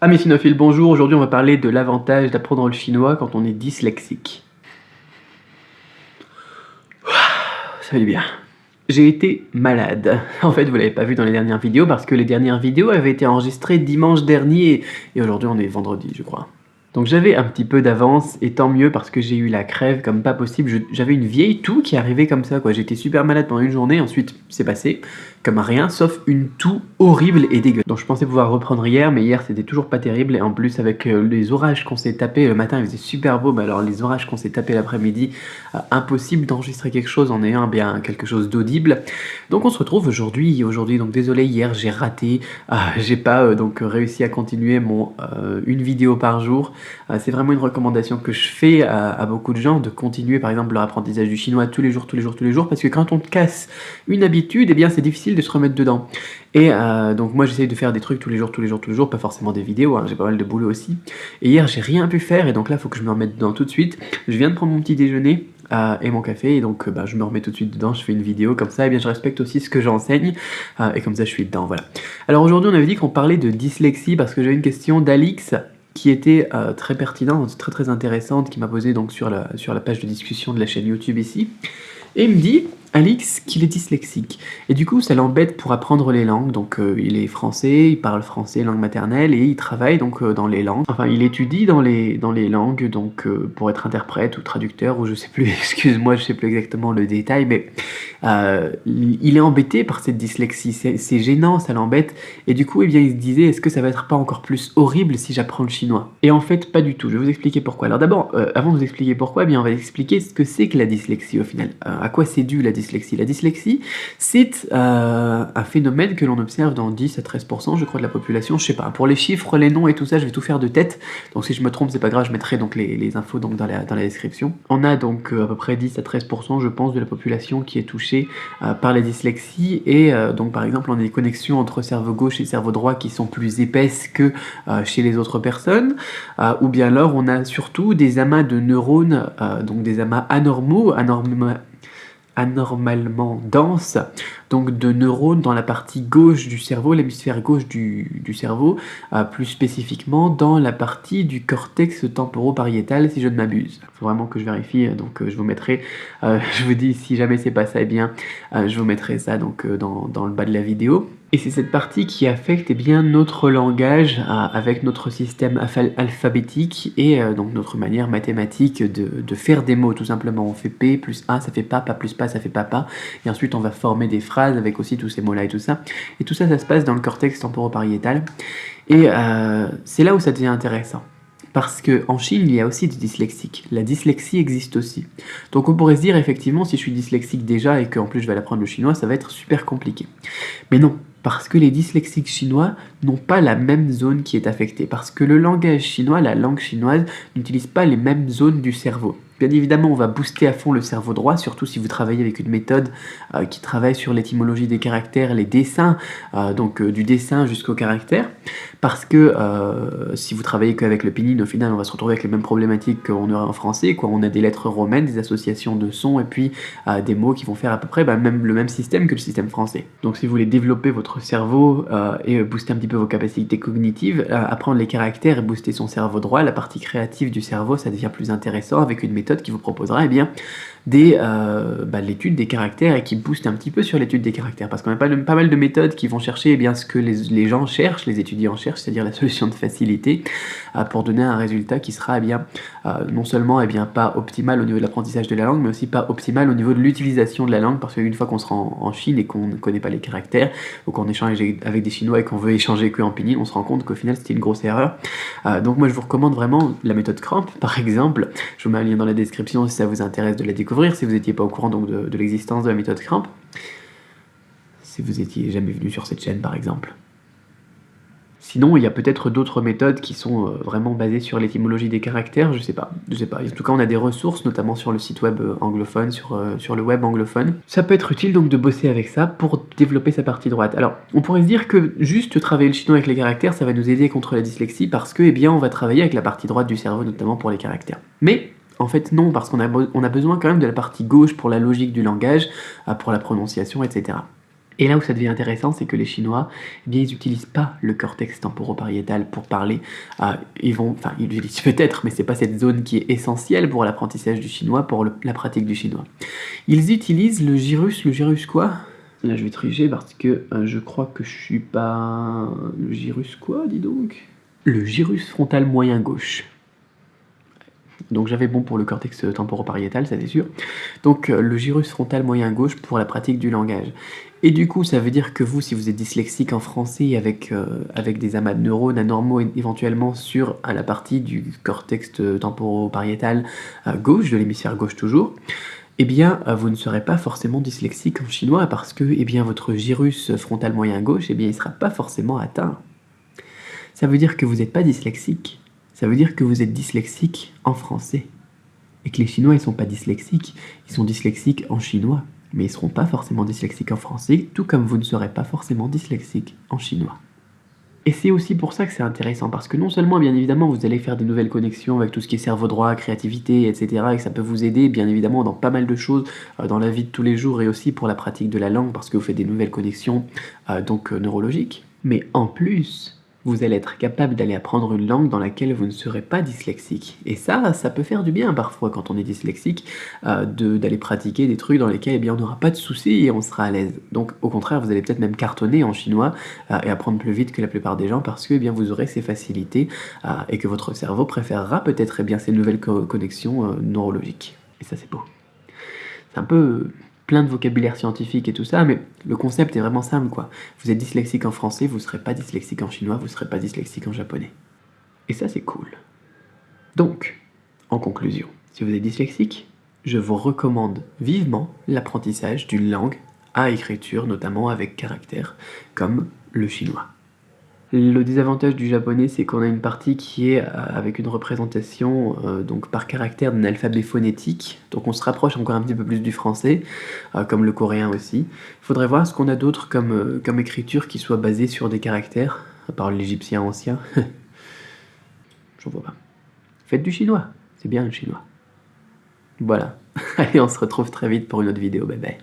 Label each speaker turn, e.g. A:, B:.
A: Amis cinophiles, bonjour. Aujourd'hui, on va parler de l'avantage d'apprendre le chinois quand on est dyslexique. Ça fait du bien. J'ai été malade. En fait, vous l'avez pas vu dans les dernières vidéos parce que les dernières vidéos avaient été enregistrées dimanche dernier et aujourd'hui, on est vendredi, je crois. Donc j'avais un petit peu d'avance et tant mieux parce que j'ai eu la crève comme pas possible. J'avais une vieille toux qui arrivait comme ça, quoi. J'étais super malade pendant une journée, ensuite c'est passé comme rien, sauf une toux horrible et dégueu. Donc je pensais pouvoir reprendre hier, mais hier c'était toujours pas terrible et en plus avec les orages qu'on s'est tapés le matin, il faisait super beau, mais alors les orages qu'on s'est tapés l'après-midi, impossible d'enregistrer quelque chose en ayant bien quelque chose d'audible. Donc on se retrouve aujourd'hui, donc désolé, hier j'ai raté, j'ai pas donc réussi à continuer une vidéo par jour. C'est vraiment une recommandation que je fais à beaucoup de gens, de continuer par exemple leur apprentissage du chinois tous les jours, parce que quand on casse une habitude, eh bien c'est difficile de se remettre dedans. Et donc moi j'essaye de faire des trucs tous les jours, pas forcément des vidéos, hein, j'ai pas mal de boulot aussi. Et hier j'ai rien pu faire et donc là il faut que je me remette dedans tout de suite. Je viens de prendre mon petit déjeuner et mon café et donc je me remets tout de suite dedans, je fais une vidéo comme ça, et bien je respecte aussi ce que j'enseigne et comme ça je suis dedans, voilà. Alors aujourd'hui on avait dit qu'on parlait de dyslexie parce que j'avais une question d'Alix qui était très pertinente, très intéressante, qui m'a posé donc sur la page de discussion de la chaîne YouTube ici. Et il me dit, Alix, qu'il est dyslexique. Et du coup, ça l'embête pour apprendre les langues. Donc, il est français, il parle français, langue maternelle, et il travaille donc dans les langues. Enfin, il étudie dans les langues, donc pour être interprète ou traducteur, ou je sais plus, excuse-moi, je sais plus exactement le détail, mais il est embêté par cette dyslexie. C'est gênant, ça l'embête. Et du coup, eh bien, il se disait, est-ce que ça va être pas encore plus horrible si j'apprends le chinois? Et en fait, pas du tout. Je vais vous expliquer pourquoi. Alors d'abord, avant de vous expliquer pourquoi, eh bien, on va expliquer ce que c'est que la dyslexie au final. À quoi c'est dû la dyslexie? La dyslexie, c'est un phénomène que l'on observe dans 10 à 13% je crois de la population, je sais pas, pour les chiffres, les noms et tout ça, je vais tout faire de tête, donc si je me trompe, c'est pas grave, je mettrai donc les infos donc dans la description. On a donc à peu près 10 à 13% je pense de la population qui est touchée par la dyslexie, et donc par exemple on a des connexions entre cerveau gauche et cerveau droit qui sont plus épaisses que chez les autres personnes, ou bien alors on a surtout des amas de neurones, donc des amas anormalement dense, donc de neurones dans la partie gauche du cerveau, l'hémisphère gauche du cerveau, plus spécifiquement dans la partie du cortex temporopariétal si je ne m'abuse. Il faut vraiment que je vérifie, donc je vous mettrai, je vous dis si jamais c'est pas ça, eh bien je vous mettrai ça donc dans le bas de la vidéo. Et c'est cette partie qui affecte eh bien, notre langage avec notre système alphabétique et donc notre manière mathématique de faire des mots tout simplement. On fait P plus A, ça fait pas plus pas, ça fait pas. Et ensuite on va former des phrases avec aussi tous ces mots-là et tout ça. Et tout ça, ça se passe dans le cortex temporopariétal. Et c'est là où ça devient intéressant. Parce qu'en Chine, il y a aussi des dyslexiques. La dyslexie existe aussi. Donc on pourrait se dire, effectivement, si je suis dyslexique déjà et qu'en plus je vais apprendre le chinois, ça va être super compliqué. Mais non, parce que les dyslexiques chinois n'ont pas la même zone qui est affectée. Parce que le langage chinois, la langue chinoise, n'utilise pas les mêmes zones du cerveau. Bien évidemment, on va booster à fond le cerveau droit, surtout si vous travaillez avec une méthode qui travaille sur l'étymologie des caractères, les dessins, donc du dessin jusqu'au caractère, parce que si vous travaillez qu'avec le pinyin, au final, on va se retrouver avec les mêmes problématiques qu'on aurait en français, quoi. On a des lettres romaines, des associations de sons, et puis des mots qui vont faire à peu près même le même système que le système français. Donc si vous voulez développer votre cerveau et booster un petit peu vos capacités cognitives, apprendre les caractères et booster son cerveau droit, la partie créative du cerveau, ça devient plus intéressant avec une méthode qui vous proposera eh bien, l'étude des caractères et qui booste un petit peu sur l'étude des caractères. Parce qu'on a pas mal de méthodes qui vont chercher eh bien, ce que les gens cherchent, les étudiants cherchent, c'est-à-dire la solution de facilité, pour donner un résultat qui sera eh bien, non seulement eh bien, pas optimal au niveau de l'apprentissage de la langue, mais aussi pas optimal au niveau de l'utilisation de la langue, parce qu'une fois qu'on sera en Chine et qu'on ne connaît pas les caractères, ou qu'on échange avec des Chinois et qu'on veut échanger que en pinyin, on se rend compte qu'au final c'était une grosse erreur. Donc moi je vous recommande vraiment la méthode Cramp, par exemple. Je vous mets un lien dans la description si ça vous intéresse de la découvrir, si vous n'étiez pas au courant donc de l'existence de la méthode Cramp, si vous n'étiez jamais venu sur cette chaîne par exemple. Sinon, il y a peut-être d'autres méthodes qui sont vraiment basées sur l'étymologie des caractères, je sais pas. En tout cas, on a des ressources, notamment sur le site web anglophone, sur le web anglophone. Ça peut être utile donc de bosser avec ça pour développer sa partie droite. Alors, on pourrait se dire que juste travailler le chinois avec les caractères, ça va nous aider contre la dyslexie parce que, eh bien, on va travailler avec la partie droite du cerveau, notamment pour les caractères. Mais en fait, non, parce qu'on a besoin quand même de la partie gauche pour la logique du langage, pour la prononciation, etc. Et là où ça devient intéressant, c'est que les Chinois, eh bien, ils n'utilisent pas le cortex temporopariétal pour parler. Ils l'utilisent peut-être, mais c'est pas cette zone qui est essentielle pour l'apprentissage du chinois, pour la pratique du chinois. Ils utilisent le gyrus quoi? Là, je vais tricher parce que je crois que je suis pas... Le gyrus quoi, dis donc? Le gyrus frontal moyen gauche. Donc j'avais bon pour le cortex temporopariétal, ça c'est sûr. Donc le gyrus frontal moyen gauche pour la pratique du langage. Et du coup, ça veut dire que vous, si vous êtes dyslexique en français avec des amas de neurones anormaux éventuellement sur la partie du cortex temporopariétal gauche, de l'hémisphère gauche toujours, eh bien, vous ne serez pas forcément dyslexique en chinois parce que eh bien, votre gyrus frontal moyen gauche, eh bien, il ne sera pas forcément atteint. Ça veut dire que vous n'êtes pas dyslexique. Ça veut dire que vous êtes dyslexique en français. Et que les Chinois, ils sont pas dyslexiques. Ils sont dyslexiques en chinois. Mais ils seront pas forcément dyslexiques en français, tout comme vous ne serez pas forcément dyslexique en chinois. Et c'est aussi pour ça que c'est intéressant, parce que non seulement, bien évidemment, vous allez faire des nouvelles connexions avec tout ce qui est cerveau droit, créativité, etc., et que ça peut vous aider, bien évidemment, dans pas mal de choses, dans la vie de tous les jours, et aussi pour la pratique de la langue, parce que vous faites des nouvelles connexions, neurologiques. Mais en plus, vous allez être capable d'aller apprendre une langue dans laquelle vous ne serez pas dyslexique. Et ça peut faire du bien parfois quand on est dyslexique, d'aller pratiquer des trucs dans lesquels eh bien, on n'aura pas de soucis et on sera à l'aise. Donc au contraire, vous allez peut-être même cartonner en chinois et apprendre plus vite que la plupart des gens parce que eh bien, vous aurez ces facilités et que votre cerveau préférera peut-être eh bien, ces nouvelles connexions neurologiques. Et ça c'est beau. C'est un peu plein de vocabulaire scientifique et tout ça, mais le concept est vraiment simple, quoi. Vous êtes dyslexique en français, vous ne serez pas dyslexique en chinois, vous ne serez pas dyslexique en japonais. Et ça, c'est cool. Donc, en conclusion, si vous êtes dyslexique, je vous recommande vivement l'apprentissage d'une langue à écriture, notamment avec caractère, comme le chinois. Le désavantage du japonais, c'est qu'on a une partie qui est avec une représentation donc par caractère d'un alphabet phonétique, donc on se rapproche encore un petit peu plus du français, comme le coréen aussi. Il faudrait voir ce qu'on a d'autre comme écriture qui soit basée sur des caractères, à part l'égyptien ancien. J'en vois pas. Faites du chinois, c'est bien le chinois. Voilà. Allez, on se retrouve très vite pour une autre vidéo, bye bye.